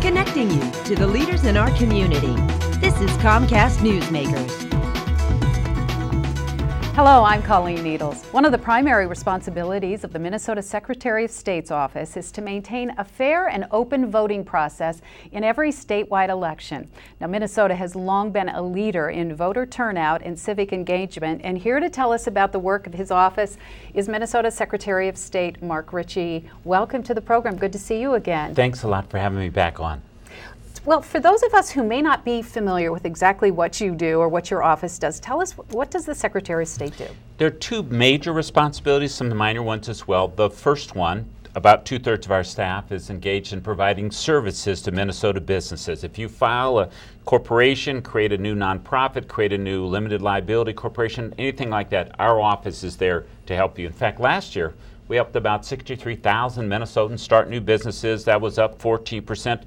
connecting you to the leaders in our community. This is Comcast Newsmakers. Hello, I'm Colleen Needles. One of the primary responsibilities of the Minnesota Secretary of State's office is to maintain a fair and open voting process in every statewide election. Now, Minnesota has long been a leader in voter turnout and civic engagement, and here to tell us about the work of his office is Minnesota Secretary of State Mark Ritchie. Welcome to the program. Good to see you again. Thanks a lot for having me back on. Well, for those of us who may not be familiar with exactly what you do or what your office does, tell us, what does the Secretary of State do? There are two major responsibilities, some minor ones as well. The first one, about 2/3 of our staff is engaged in providing services to Minnesota businesses. If you file a corporation, create a new nonprofit, create a new limited liability corporation, anything like that, our office is there to help you. In fact, last year, we helped about 63,000 Minnesotans start new businesses. That was up 14%.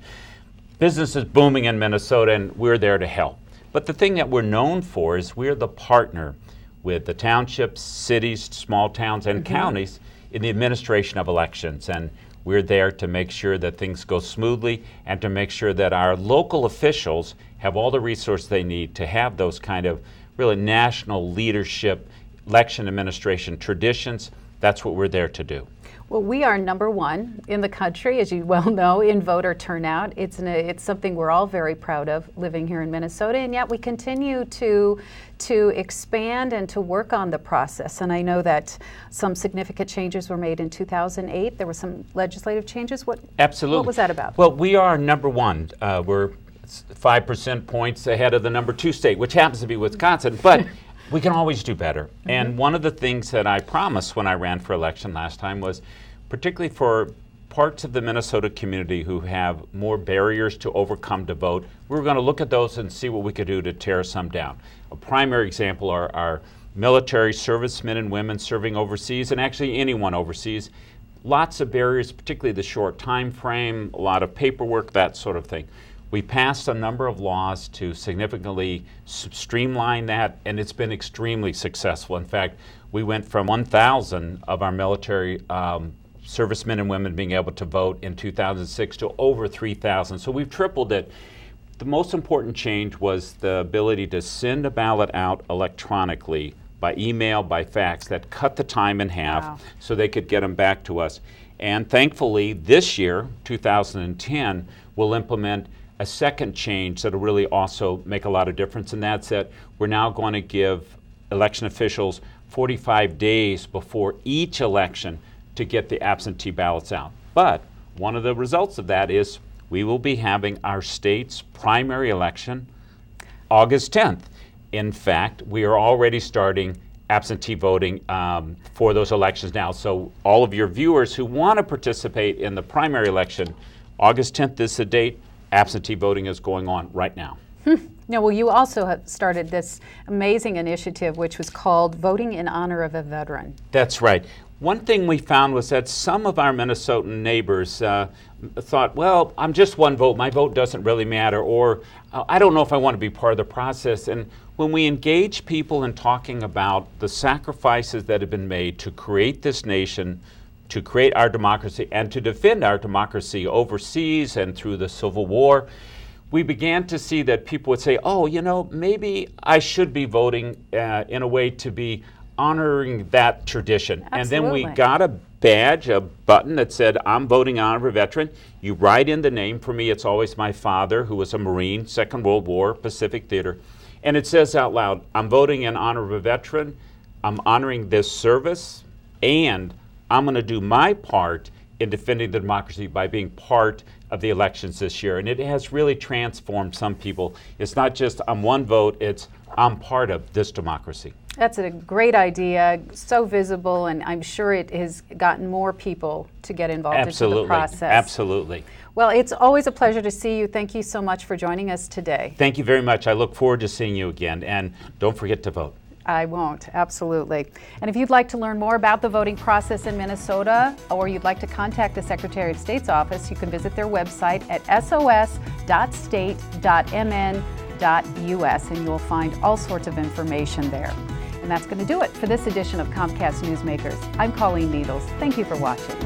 Business is booming in Minnesota, and we're there to help. But the thing that we're known for is we're the partner with the townships, cities, small towns, and counties in the administration of elections. And we're there to make sure that things go smoothly and to make sure that our local officials have all the resources they need to have those kind of really national leadership, election administration traditions. That's what we're there to do. Well, we are number one in the country, as you well know, in voter turnout. It's something we're all very proud of living here in Minnesota, and yet we continue to expand and to work on the process. And I know that some significant changes were made in 2008. There were some legislative changes. Absolutely. What was that about? Well, we are number one. We're 5% points ahead of the number 2 state, which happens to be Wisconsin, but we can always do better. And one of the things that I promised when I ran for election last time was, particularly for parts of the Minnesota community who have more barriers to overcome to vote, we were going to look at those and see what we could do to tear some down. A primary example are our military servicemen and women serving overseas, and actually anyone overseas. Lots of barriers, particularly the short time frame, a lot of paperwork, that sort of thing. We passed a number of laws to significantly streamline that, and it's been extremely successful. In fact, we went from 1,000 of our military servicemen and women being able to vote in 2006 to over 3,000. So we've tripled it. The most important change was the ability to send a ballot out electronically by email, by fax. That cut the time in half so they could get them back to us. And thankfully, this year, 2010, we'll implement a second change that'll really also make a lot of difference, and that's that we're now going to give election officials 45 days before each election to get the absentee ballots out. But one of the results of that is we will be having our state's primary election August 10th. In fact, we are already starting absentee voting for those elections now. So all of your viewers who want to participate in the primary election, August 10th is the date. Absentee voting is going on right now. Now, well, you also have started this amazing initiative, which was called Voting in Honor of a Veteran. That's right. One thing we found was that some of our Minnesotan neighbors thought, well, I'm just one vote. My vote doesn't really matter, or I don't know if I want to be part of the process. And when we engage people in talking about the sacrifices that have been made to create this nation, to create our democracy, and to defend our democracy overseas and through the Civil War, we began to see that people would say, oh, you know, maybe I should be voting in a way to be honoring that tradition. Absolutely. And then we got a badge, a button that said, I'm voting in honor of a veteran. You write in the name. For me, it's always my father, who was a Marine, Second World War, Pacific Theater. And it says out loud, I'm voting in honor of a veteran. I'm honoring this service, and I'm going to do my part in defending the democracy by being part of the elections this year. And it has really transformed some people. It's not just I'm one vote, it's I'm part of this democracy. That's a great idea, so visible, and I'm sure it has gotten more people to get involved into the process. Absolutely. Well, it's always a pleasure to see you. Thank you so much for joining us today. Thank you very much. I look forward to seeing you again, and don't forget to vote. I won't, absolutely. And if you'd like to learn more about the voting process in Minnesota, or you'd like to contact the Secretary of State's office, you can visit their website at sos.state.mn.us, and you'll find all sorts of information there. And that's going to do it for this edition of Comcast Newsmakers. I'm Colleen Needles. Thank you for watching.